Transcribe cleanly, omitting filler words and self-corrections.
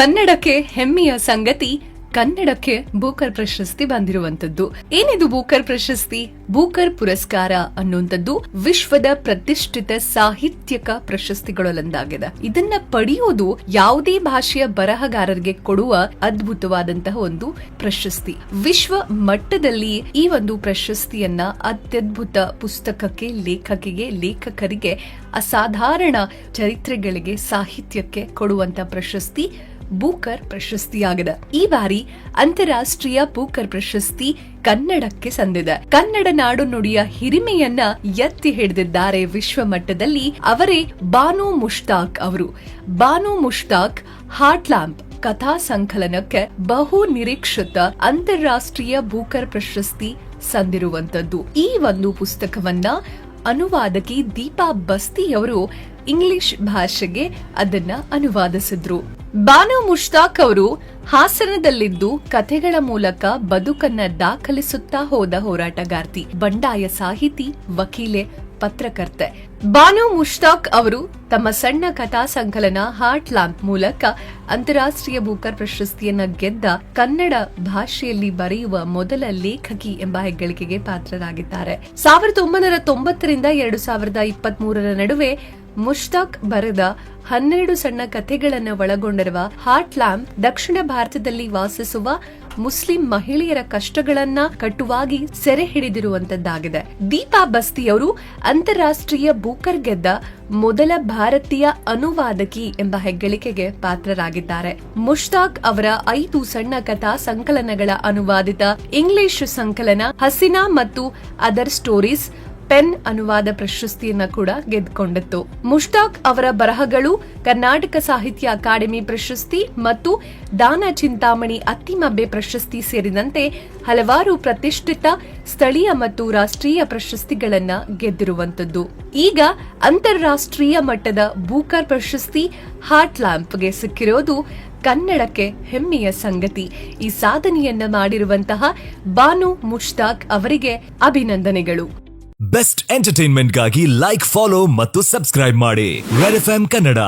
ಕನ್ನಡಕ್ಕೆ ಹೆಮ್ಮೆಯ ಸಂಗತಿ, ಕನ್ನಡಕ್ಕೆ ಬೂಕರ್ ಪ್ರಶಸ್ತಿ ಬಂದಿರುವಂತದ್ದು. ಏನಿದು ಬೂಕರ್ ಪ್ರಶಸ್ತಿ? ಬೂಕರ್ ಪುರಸ್ಕಾರ ಅನ್ನುವಂಥದ್ದು ವಿಶ್ವದ ಪ್ರತಿಷ್ಠಿತ ಸಾಹಿತ್ಯಕ ಪ್ರಶಸ್ತಿಗಳಲ್ಲೊಂದಾಗಿದೆ. ಇದನ್ನ ಪಡೆಯುವುದು ಯಾವುದೇ ಭಾಷೆಯ ಬರಹಗಾರರಿಗೆ ಕೊಡುವ ಅದ್ಭುತವಾದಂತಹ ಒಂದು ಪ್ರಶಸ್ತಿ. ವಿಶ್ವ ಮಟ್ಟದಲ್ಲಿ ಈ ಒಂದು ಪ್ರಶಸ್ತಿಯನ್ನ ಅತ್ಯದ್ಭುತ ಪುಸ್ತಕಕ್ಕೆ, ಲೇಖಕರಿಗೆ, ಅಸಾಧಾರಣ ಚರಿತ್ರೆಗಳಿಗೆ, ಸಾಹಿತ್ಯಕ್ಕೆ ಕೊಡುವಂತ ಪ್ರಶಸ್ತಿ ಬೂಕರ್ ಪ್ರಶಸ್ತಿಯಾಗಿದೆ. ಈ ಬಾರಿ ಅಂತಾರಾಷ್ಟ್ರೀಯ ಬೂಕರ್ ಪ್ರಶಸ್ತಿ ಕನ್ನಡಕ್ಕೆ ಸಂದಿದೆ. ಕನ್ನಡ ನಾಡು ನುಡಿಯ ಹಿರಿಮೆಯನ್ನ ಎತ್ತಿ ಹಿಡಿದಿದ್ದಾರೆ ವಿಶ್ವ ಮಟ್ಟದಲ್ಲಿ. ಅವರೇ ಬಾನು ಮುಷ್ತಾಕ್ ಅವರು. ಬಾನು ಮುಷ್ತಾಕ್ ಹಾರ್ಟ್ ಲ್ಯಾಂಪ್ ಕಥಾ ಸಂಕಲನಕ್ಕೆ ಬಹು ನಿರೀಕ್ಷಿತ ಅಂತಾರಾಷ್ಟ್ರೀಯ ಬೂಕರ್ ಪ್ರಶಸ್ತಿ ಸಂದಿರುವಂತದ್ದು. ಈ ಒಂದು ಪುಸ್ತಕವನ್ನ ಅನುವಾದಕಿ ದೀಪಾ ಬಸ್ತಿಯವರು ಇಂಗ್ಲಿಷ್ ಭಾಷೆಗೆ ಅದನ್ನ ಅನುವಾದಿಸಿದ್ರು. ಬಾನು ಮುಷ್ತಾಕ್ ಅವರು ಹಾಸನದಲ್ಲಿದ್ದು ಕಥೆಗಳ ಮೂಲಕ ಬದುಕನ್ನ ದಾಖಲಿಸುತ್ತಾ ಹೋದ ಹೋರಾಟಗಾರ್ತಿ, ಬಂಡಾಯ ಸಾಹಿತಿ, ವಕೀಲೆ, ಪತ್ರಕರ್ತೆ. ಬಾನು ಮುಷ್ತಾಕ್ ಅವರು ತಮ್ಮ ಸಣ್ಣ ಕಥಾ ಸಂಕಲನ ಹಾರ್ಟ್ ಲ್ಯಾಂಪ್ ಮೂಲಕ ಅಂತಾರಾಷ್ಟ್ರೀಯ ಬೂಕರ್ ಪ್ರಶಸ್ತಿಯನ್ನ ಗೆದ್ದ ಕನ್ನಡ ಭಾಷೆಯಲ್ಲಿ ಬರೆಯುವ ಮೊದಲ ಲೇಖಕಿ ಎಂಬ ಹೆಗ್ಗಳಿಕೆಗೆ ಪಾತ್ರರಾಗಿದ್ದಾರೆ. 1990 ರಿಂದ 2023 ನಡುವೆ ಮುಷ್ತಾಕ್ ಬರೆದ 12 ಸಣ್ಣ ಕಥೆಗಳನ್ನು ಒಳಗೊಂಡಿರುವ ಹಾರ್ಟ್ ಲ್ಯಾಂಪ್ ದಕ್ಷಿಣ ಭಾರತದಲ್ಲಿ ವಾಸಿಸುವ ಮುಸ್ಲಿಂ ಮಹಿಳೆಯರ ಕಷ್ಟಗಳನ್ನ ಕಟುವಾಗಿ ಸೆರೆ ಹಿಡಿದಿರುವಂತದ್ದಾಗಿದೆ. ದೀಪಾ ಬಸ್ತಿಯವರು ಅಂತಾರಾಷ್ಟ್ರೀಯ ಬೂಕರ್ ಗೆದ್ದ ಮೊದಲ ಭಾರತೀಯ ಅನುವಾದಕಿ ಎಂಬ ಹೆಗ್ಗಳಿಕೆಗೆ ಪಾತ್ರರಾಗಿದ್ದಾರೆ. ಮುಷ್ತಾಕ್ ಅವರ 5 ಸಣ್ಣ ಕಥಾ ಸಂಕಲನಗಳ ಅನುವಾದಿತ ಇಂಗ್ಲಿಷ್ ಸಂಕಲನ ಹಸೀನಾ ಮತ್ತು ಅದರ್ ಸ್ಟೋರೀಸ್ ಪೆನ್ ಅನುವಾದ ಪ್ರಶಸ್ತಿಯನ್ನ ಕೂಡ ಗೆದ್ದುಕೊಂಡಿತ್ತು. ಮುಷ್ತಾಕ್ ಅವರ ಬರಹಗಳು ಕರ್ನಾಟಕ ಸಾಹಿತ್ಯ ಅಕಾಡೆಮಿ ಪ್ರಶಸ್ತಿ ಮತ್ತು ದಾನ ಚಿಂತಾಮಣಿ ಅತ್ತಿಮಬ್ಬೆ ಪ್ರಶಸ್ತಿ ಸೇರಿದಂತೆ ಹಲವಾರು ಪ್ರತಿಷ್ಠಿತ ಸ್ಥಳೀಯ ಮತ್ತು ರಾಷ್ಟ್ರೀಯ ಪ್ರಶಸ್ತಿಗಳನ್ನ ಗೆದ್ದಿರುವಂತದ್ದು. ಈಗ ಅಂತಾರಾಷ್ಟ್ರೀಯ ಮಟ್ಟದ ಬೂಕರ್ ಪ್ರಶಸ್ತಿ ಹಾರ್ಟ್ ಲ್ಯಾಂಪ್ಗೆ ಸಿಕ್ಕಿರೋದು ಕನ್ನಡಕ್ಕೆ ಹೆಮ್ಮೆಯ ಸಂಗತಿ. ಈ ಸಾಧನೆಯನ್ನ ಮಾಡಿರುವಂತಹ ಬಾನು ಮುಷ್ತಾಕ್ ಅವರಿಗೆ ಅಭಿನಂದನೆಗಳು. ಬೆಸ್ಟ್ ಎಂಟರ್ಟೈನ್ಮೆಂಟ್ಗಾಗಿ ಲೈಕ್, ಫಾಲೋ ಮತ್ತು ಸಬ್ಸ್ಕ್ರೈಬ್ ಮಾಡಿ ರೆಡ್ ಎಫ್ಎಂ ಕನ್ನಡ.